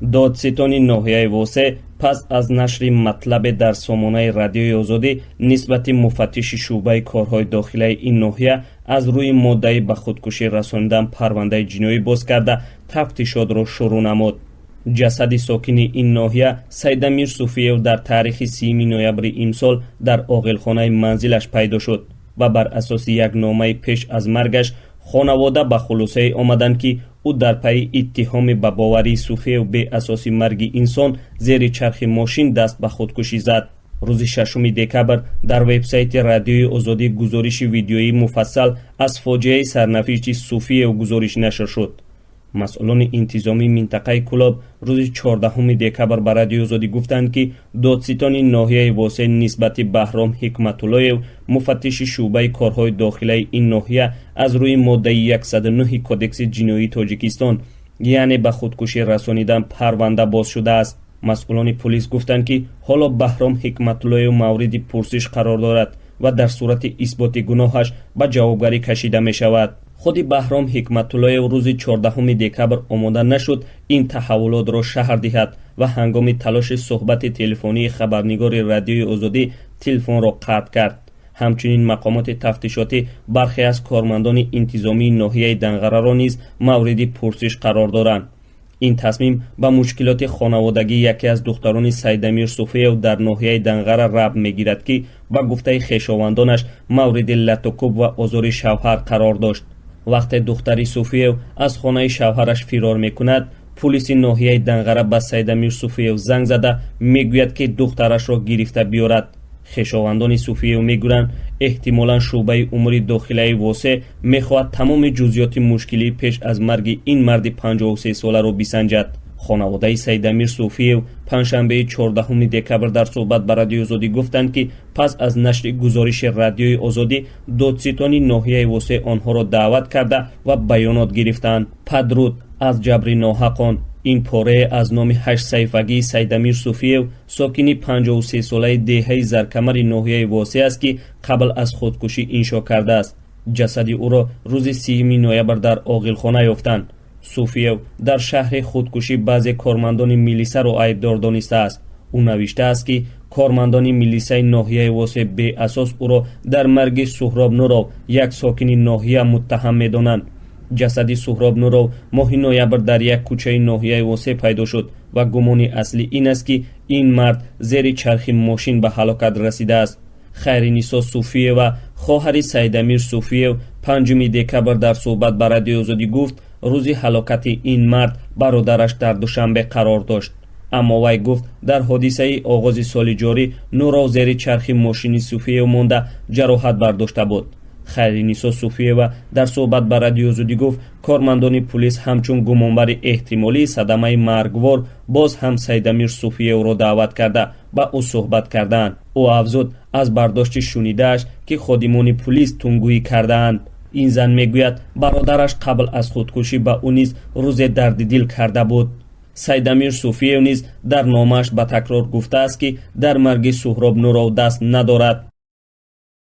додситони ноҳияи восеъ пас аз нашри матлабе дар сомонаи радиои озодӣ нисбати муфаттиши шуъбаи корҳои дохилаи ин ноҳия аз рӯи моддаи ба худкушӣ расонидан парвандаи ҷиноӣ боз карда тафтишотро шурӯъ намуд. ҷасади сокини ин ноҳия Сайдамир Суфиев дар таърихи 3 ноябри имсол дар оғилхонаи манзилаш пайдо шуд ва бар асоси як номаи пеш аз маргаш хонавода ба хулосае омаданд ки ӯ дар пайи иттиҳоми ба боварии Суфиев беасоси марги инсон зери чархи мошин даст ба худкушӣ зад. рӯзи 6 декабр дар вебсайти радиои озодӣ гузориши видеои муфассал аз фоҷиаи сарнафишти Суфиев гузориш нашр шуд. масъулони интизомии минтақаи Кӯлоб рӯзи 14 декабр ба радиои озодӣ гуфтанд ки додситони ноҳияи восеъ нисбати Баҳром Ҳикматуллоев, муфаттиши шуъбаи корҳои дохилаи ин ноҳия, аз рӯи моддаи 109 кодекси ҷиноии Тоҷикистон, яъне ба худкушӣ расонидан парванда боз шудааст. масъулони полис гуфтанд ки ҳоло Баҳром Ҳикматуллоев мавриди пурсиш қарор дорад ва дар сурати исботи гуноҳаш ба ҷавобгарӣ кашида мешавад. худи Баҳром Ҳикматуллоев рӯзи 14 декабр омода нашуд ин таҳаввулотро шаҳр диҳад ва ҳангоми талоши суҳбати телефонии хабарнигори радиои озодӣ телефонро қатъ кард. ҳамчунин мақомоти тафтишотӣ бархе аз кормандони интизомии ноҳияи Данғараро низ мавриди пурсиш қарор доранд. ин тасмим ба мушкилоти хонаводагии яке аз духтарони Сайдамир Суфиев дар ноҳияи Данғара рабт мегирад ки ба гуфтаи хешовандонаш мавриди латукуб ва озори шавҳар қарор дошт. вақте духтари Суфиев аз хонаи шавҳараш фирор мекунад, пулиси ноҳияи Данғара ба Сайдамир Суфиев занг зада мегӯяд ки духтарашро гирифта биёрад. хешовандони Суфиев мегӯянд эҳтимолан шуъбаи умури дохилаи восеъ мехоҳад тамоми ҷузъиёти мушкилӣ пеш аз марги ин марди 53 соларо бисанҷад. хонаводаи Сайдамир Суфиев панҷшанбеи 14 декабр дар суҳбат ба радиои озодӣ гуфтанд ки пас аз нашри гузориши радиои озодӣ додситони ноҳияи восеъ онҳоро даъват карда ва баёнот гирифтанд. падруд аз ҷабри ноҳақон. ин порае аз номи 8 саҳифагии Сайдамир Суфиев, сокини 53 солаи деҳаи Заркамари ноҳияи восеъ аст ки қабл аз худкушӣ иншо кардааст. ҷасади ӯро рӯзи 3 ноябр дар оғилхона ёфтанд. Суфиев дар шаҳри худкушӣ баъзе кормандони милисаро айбдор донистааст. ӯ навиштааст ки кормандони милисаи ноҳияи восеъ беасос ӯро дар марги Суҳроб Нуров, як сокини ноҳия, муттаҳам медонанд. ҷасади Суҳроб Нуров моҳи ноябр дар як кӯчаи ноҳияи восеъ пайдо шуд ва гумони аслӣ ин аст ки ин мард зери чархи мошин ба ҳалокат расидааст. Хайринисо Суфиева, хоҳари Сайдамир Суфиев, 5 декабр дар суҳбат ба радиои озодӣ гуфт рӯзи ҳалокати ин мард бародараш дар душанбе қарор дошт. аммо вай гуфт дар ҳодисаи оғози соли ҷорӣ Нуров зери чархи мошини Суфиев монда ҷароҳат бардошта буд. Хайринисо Суфиева дар суҳбат ба радиои озодӣ гуфт кормандони пулис ҳамчун гумонбари эҳтимолии садамаи маргвор боз ҳам Сайдамир Суфиевро даъват карда ба ӯ суҳбат кардаанд. ӯ афзуд аз бардошти шунидааш ки ходимони пулис тунгӯӣ кардаанд. ин зан мегӯяд бародараш қабл аз худкушӣ ба ӯ низ рӯзе дарди дил карда буд. Сайдамир Суфиев низ дар номааш ба такрор гуфтааст ки дар марги Суҳроб Нуров даст надорад.